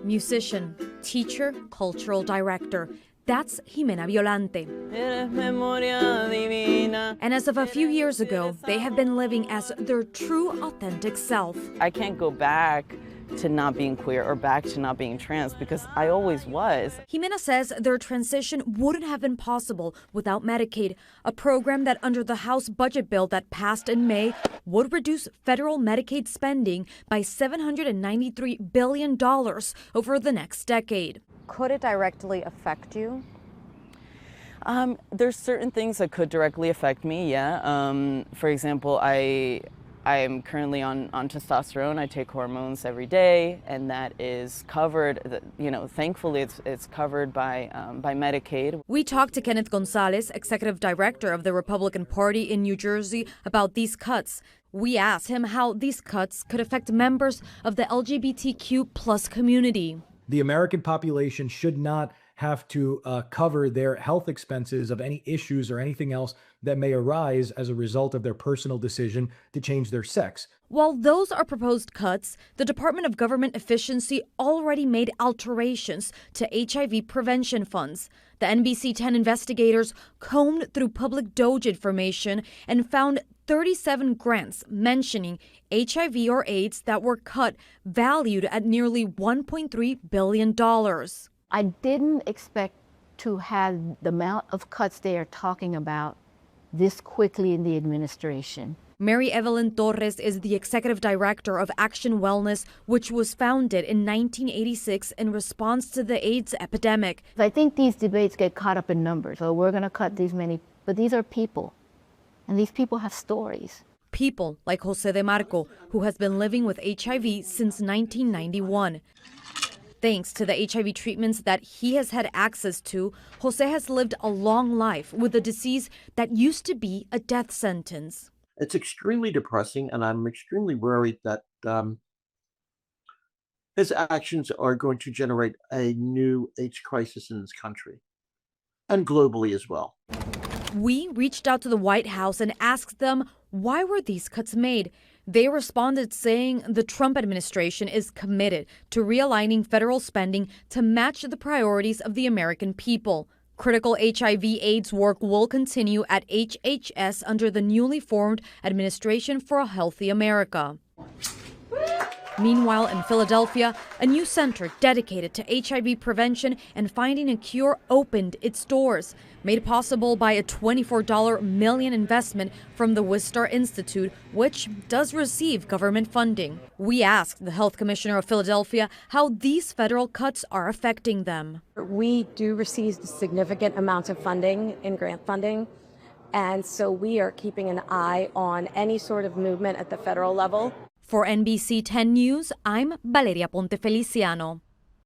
musician, teacher, cultural director. That's Jimena Violante. And as of a few years ago, they have been living as their true, authentic self. I can't go back to not being queer or back to not being trans because I always was. Jimena says their transition wouldn't have been possible without Medicaid, a program that under the House budget bill that passed in May would reduce federal Medicaid spending by $793 billion over the next decade. Could it directly affect you? There's certain things that could directly affect me, yeah. For example, I am currently on testosterone. I take hormones every day, and that is covered, thankfully it's covered by Medicaid. We talked to Kenneth Gonzalez, executive director of the Republican Party in New Jersey, about these cuts. We asked him how these cuts could affect members of the LGBTQ plus community. The American population should not have to cover their health expenses of any issues or anything else that may arise as a result of their personal decision to change their sex. While those are proposed cuts, the Department of Government Efficiency already made alterations to HIV prevention funds. The NBC 10 investigators combed through public DOJ information and found 37 grants mentioning HIV or AIDS that were cut, valued at nearly $1.3 billion. I didn't expect to have the amount of cuts they are talking about this quickly in the administration. Mary Evelyn Torres is the executive director of Action Wellness, which was founded in 1986 in response to the AIDS epidemic. I think these debates get caught up in numbers. So we're going to cut these many, but these are people, and these people have stories. People like Jose De Marco, who has been living with HIV since 1991. Thanks to the HIV treatments that he has had access to, Jose has lived a long life with a disease that used to be a death sentence. It's extremely depressing, and I'm extremely worried that his actions are going to generate a new AIDS crisis in this country and globally as well. We reached out to the White House and asked them why were these cuts made. They responded saying the Trump administration is committed to realigning federal spending to match the priorities of the American people. Critical HIV/AIDS work will continue at HHS under the newly formed Administration for a Healthy America. Meanwhile, in Philadelphia, a new center dedicated to HIV prevention and finding a cure opened its doors, made possible by a $24 million investment from the Wistar Institute, which does receive government funding. We asked the health commissioner of Philadelphia how these federal cuts are affecting them. We do receive significant amounts of funding in grant funding, and so we are keeping an eye on any sort of movement at the federal level. For NBC 10 News, I'm Valeria Aponte-Feliciano.